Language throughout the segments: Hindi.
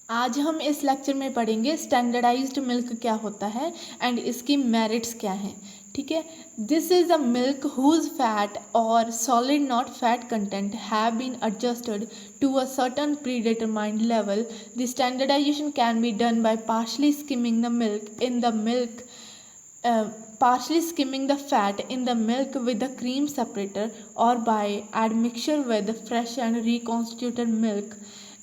आज हम इस लेक्चर में पढ़ेंगे स्टैंडर्डाइज्ड मिल्क क्या होता है एंड इसकी मेरिट्स क्या हैं। ठीक है, this is a milk whose fat और solid not fat content have been adjusted to a certain predetermined level. The standardization can be done by partially skimming the fat in the milk with the cream separator, or by admixture with fresh and reconstituted milk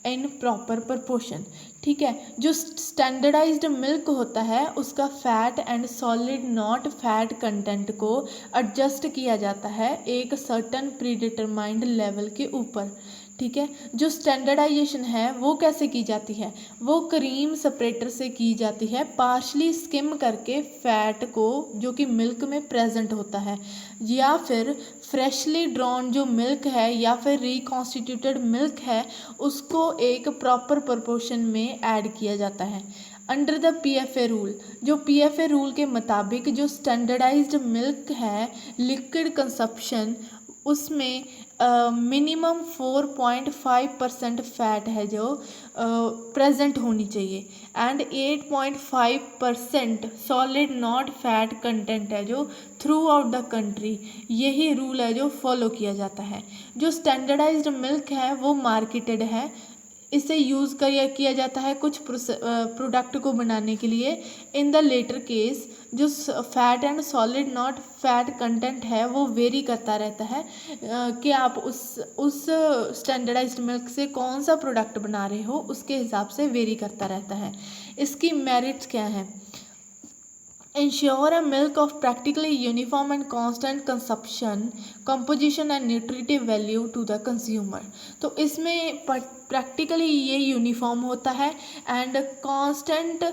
in proper proportion। ठीक है, जो स्टैंडर्डाइज्ड मिल्क होता है उसका fat and solid not fat content को एडजस्ट किया जाता है एक सर्टन प्रीडिटरमाइंड लेवल के ऊपर। ठीक है, जो स्टैंडर्डाइजेशन है वो कैसे की जाती है, वो क्रीम सेपरेटर से की जाती है, पार्शली स्किम करके फैट को जो कि मिल्क में प्रेजेंट होता है, या फिर फ्रेशली ड्रॉन जो मिल्क है या फिर रिकॉन्स्टिट्यूटेड मिल्क है उसको एक प्रॉपर प्रोपोर्शन में ऐड किया जाता है अंडर द PFA रूल। जो PFA रूल के मुताबिक जो स्टैंडर्डाइज्ड मिल्क है लिक्विड कंजप्शन उसमें मिनिमम 4.5% फैट है जो प्रेजेंट होनी चाहिए and 8.5% solid not fat content है जो थ्रू आउट द कंट्री। यही रूल है जो फॉलो किया जाता है। जो स्टैंडर्डाइज्ड मिल्क है वो मार्केटेड है, इसे यूज़ किया जाता है कुछ प्रोडक्ट को बनाने के लिए। इन द लेटर केस जो fat and solid not fat content है वो वेरी करता रहता है कि आप उस स्टैंडर्डाइज्ड मिल्क से कौन सा प्रोडक्ट बना रहे हो उसके हिसाब से वेरी करता रहता है। इसकी मेरिट्स क्या हैं? Ensure a milk of practically uniform and constant consumption, composition and nutritive value to the consumer। तो इसमें प्रैक्टिकली ये यूनिफॉर्म होता है एंड कांस्टेंट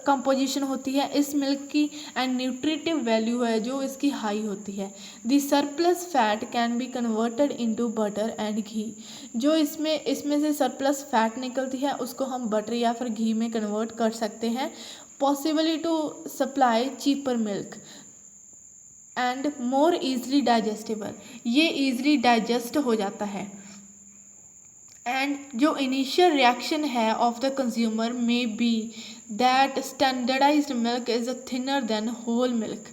कंपोजिशन होती है इस मिल्क की एंड न्यूट्रिटिव वैल्यू है जो इसकी हाई होती है। The surplus fat can be converted into butter and ghee. जो इसमें से सरप्लस फैट निकलती है उसको हम बटर या फिर घी में कन्वर्ट कर सकते हैं, possibly to supply cheaper milk and more easily digestible। ये easily digest हो जाता है एंड जो इनिशियल रिएक्शन है of the consumer may be that standardised milk is thinner than whole milk.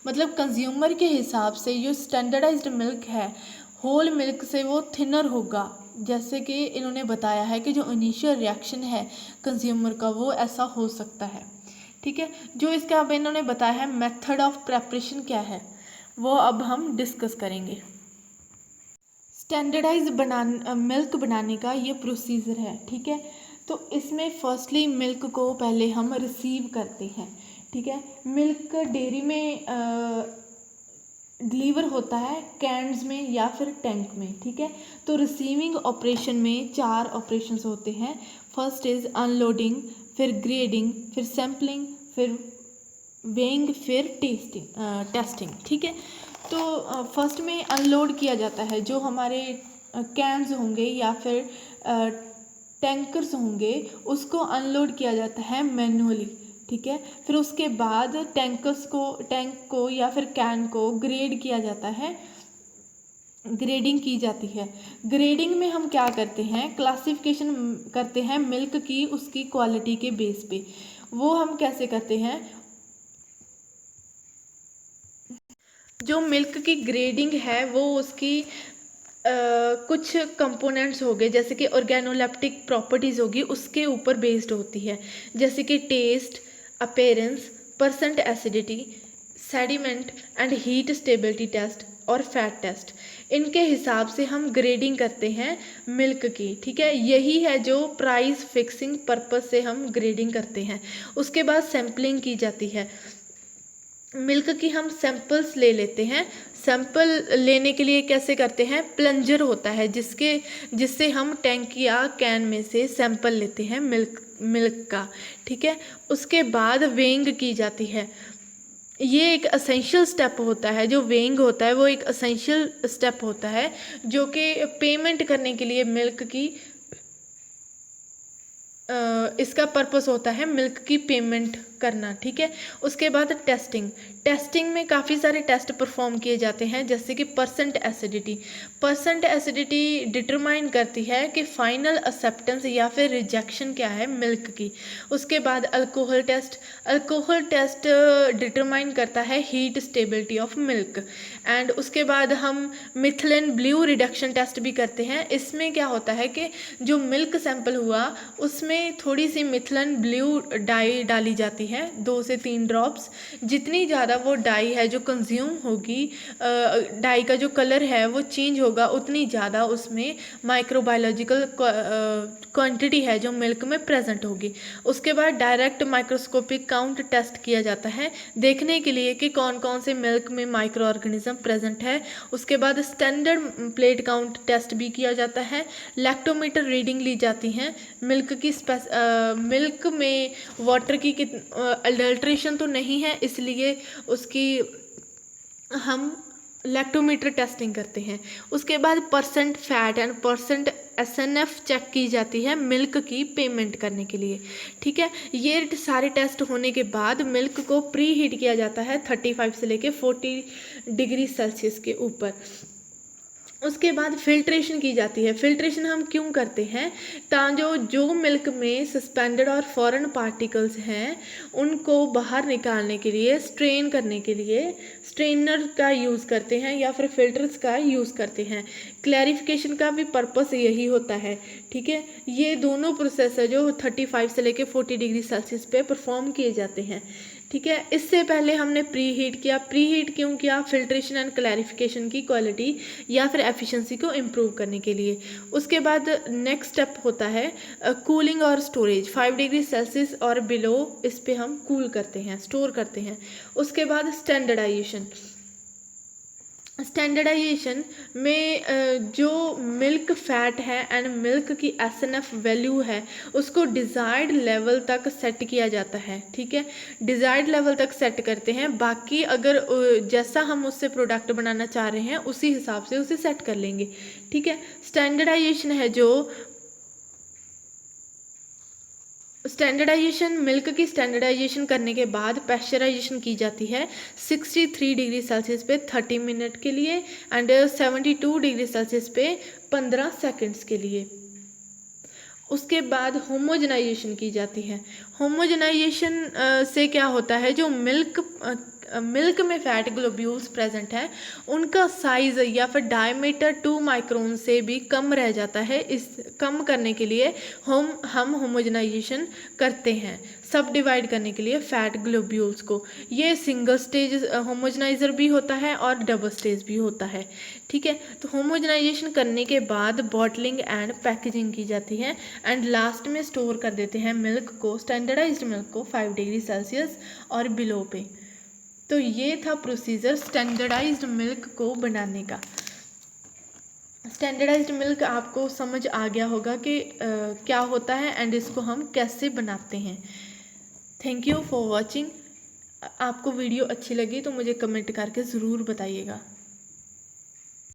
मतलब कंज्यूमर के हिसाब से जो स्टैंडर्डाइज्ड मिल्क है होल मिल्क से वो थिनर होगा। जैसे कि इन्होंने बताया है कि जो इनिशियल रिएक्शन है कंज्यूमर का वो ऐसा हो सकता है। ठीक है, जो इसका अब इन्होंने बताया है मेथड ऑफ प्रेपरेशन क्या है वो अब हम डिस्कस करेंगे। स्टैंडर्डाइज मिल्क बनाने का ये प्रोसीजर है। ठीक है, तो इसमें फर्स्टली मिल्क को पहले हम रिसीव करते हैं। ठीक है, मिल्क डेयरी में डिलीवर होता है कैन्स में या फिर टैंक में। ठीक है, तो रिसीविंग ऑपरेशन में 4 ऑपरेशंस होते हैं। फर्स्ट इज़ अनलोडिंग, फिर ग्रेडिंग, फिर सैम्पलिंग, फिर वेइंग, फिर टेस्टिंग। ठीक है, तो फर्स्ट में अनलोड किया जाता है जो हमारे कैन्स होंगे या फिर टैंकर्स होंगे उसको अनलोड किया जाता है मैन्युअली। ठीक है, फिर उसके बाद टैंक को या फिर कैन को ग्रेड किया जाता है, ग्रेडिंग की जाती है। ग्रेडिंग में हम क्या करते हैं, क्लासिफिकेशन करते हैं मिल्क की उसकी क्वालिटी के बेस पे। वो हम कैसे करते हैं, जो मिल्क की ग्रेडिंग है वो उसकी कुछ कंपोनेंट्स हो गए जैसे कि ऑर्गेनोलेप्टिक प्रॉपर्टीज़ होगी उसके ऊपर बेस्ड होती है, जैसे कि test, appearance, percent acidity, sediment and heat stability test और फैट टेस्ट। इनके हिसाब से हम ग्रेडिंग करते हैं मिल्क की। ठीक है, यही है जो प्राइस फिक्सिंग पर्पस से हम ग्रेडिंग करते हैं। उसके बाद सैम्पलिंग की जाती है। मिल्क की हम सैंपल्स ले लेते हैं। सैंपल लेने के लिए कैसे करते हैं, प्लंजर होता है जिससे हम टैंक या कैन में से सैंपल लेते हैं मिल्क का। ठीक है, उसके बाद वेइंग की जाती है। ये एक असेंशियल स्टेप होता है, जो वेइंग होता है वो एक असेंशियल स्टेप होता है जो कि पेमेंट करने के लिए मिल्क की इसका पर्पस होता है मिल्क की पेमेंट करना, ठीक है। उसके बाद टेस्टिंग में काफ़ी सारे टेस्ट परफॉर्म किए जाते हैं, जैसे कि परसेंट एसिडिटी डिटरमाइन करती है कि फाइनल एक्सेप्टेंस या फिर रिजेक्शन क्या है मिल्क की। उसके बाद अल्कोहल टेस्ट डिटरमाइन करता है heat stability of milk. And उसके बाद हम मिथिलेन ब्लू रिडक्शन टेस्ट भी करते हैं। इसमें क्या होता है कि जो मिल्क सैंपल हुआ उसमें थोड़ी सी मिथिलेन ब्लू डाई डाली जाती है, 2 से 3 ड्रॉप्स। जितनी ज़्यादा वो डाई है जो कंज्यूम होगी, डाई का जो कलर है वो चेंज होगा, उतनी ज़्यादा उसमें माइक्रोबायोलॉजिकल क्वांटिटी है जो मिल्क में प्रेजेंट होगी। उसके बाद डायरेक्ट माइक्रोस्कोपिक काउंट टेस्ट किया जाता है, देखने के लिए कि कौन कौन से मिल्क में माइक्रो ऑर्गेनिज्म प्रेजेंट है। उसके बाद स्टैंडर्ड प्लेट काउंट टेस्ट भी किया जाता है। लैक्टोमीटर रीडिंग ली जाती हैं। मिल्क में वाटर की अडल्ट्रेशन तो नहीं है, इसलिए उसकी हम लैक्टोमीटर टेस्टिंग करते हैं। उसके बाद percent fat and percent SNF check की जाती है मिल्क की पेमेंट करने के लिए, ठीक है। ये सारे टेस्ट होने के बाद मिल्क को प्री हीट किया जाता है 35 से लेके 40 डिग्री सेल्सियस के ऊपर। उसके बाद फिल्ट्रेशन की जाती है। फिल्ट्रेशन हम क्यों करते हैं? जो मिल्क में सस्पेंडेड और फॉरेन पार्टिकल्स हैं उनको बाहर निकालने के लिए, स्ट्रेन करने के लिए स्ट्रेनर का यूज़ करते हैं या फिर फिल्टर्स का यूज़ करते हैं। क्लैरिफिकेशन का भी पर्पस यही होता है, ठीक है। ये दोनों प्रोसेस है जो 35 से लेके 40 डिग्री सेल्सियस पे परफॉर्म किए जाते हैं, ठीक है। इससे पहले हमने प्री हीट किया। प्री हीट क्यों किया? फिल्ट्रेशन एंड क्लैरिफिकेशन की क्वालिटी या फिर एफिशिएंसी को इम्प्रूव करने के लिए। उसके बाद नेक्स्ट स्टेप होता है कूलिंग और स्टोरेज। 5 डिग्री सेल्सियस और बिलो इस पे हम कूल करते हैं, स्टोर करते हैं। उसके बाद स्टैंडर्डाइजेशन में जो मिल्क फैट है एंड मिल्क की SNF वैल्यू है उसको डिज़ायर्ड लेवल तक सेट किया जाता है, ठीक है। डिज़ायर्ड लेवल तक सेट करते हैं, बाकी अगर जैसा हम उससे प्रोडक्ट बनाना चाह रहे हैं उसी हिसाब से उसे सेट कर लेंगे, ठीक है। स्टैंडर्डाइजेशन है जो मिल्क की स्टैंडर्डाइजेशन करने के बाद पैस्चराइजेशन की जाती है 63 डिग्री सेल्सियस पे 30 मिनट के लिए एंड 72 डिग्री सेल्सियस पे 15 सेकंड्स के लिए। उसके बाद होमोजेनाइजेशन की जाती है। होमोजेनाइजेशन से क्या होता है, जो मिल्क में फैट ग्लोब्यूल्स प्रेजेंट है उनका साइज या फिर डायमीटर 2 माइक्रोन से भी कम रह जाता है। इस कम करने के लिए हम होमोजेनाइजेशन करते हैं, सब डिवाइड करने के लिए फैट ग्लोब्यूल्स को। ये सिंगल स्टेज होमोजेनाइजर भी होता है और डबल स्टेज भी होता है, ठीक है। तो होमोजेनाइजेशन करने के बाद बॉटलिंग एंड पैकेजिंग की जाती है एंड लास्ट में स्टोर कर देते हैं मिल्क को, स्टैंडर्डाइज्ड मिल्क को 5 डिग्री सेल्सियस और बिलो पे। तो ये था प्रोसीजर स्टैंडर्डाइज्ड मिल्क को बनाने का। स्टैंडर्डाइज्ड मिल्क आपको समझ आ गया होगा कि क्या होता है एंड इसको हम कैसे बनाते हैं। Thank you for watching. आपको वीडियो अच्छी लगी तो मुझे कमेंट करके ज़रूर बताइएगा।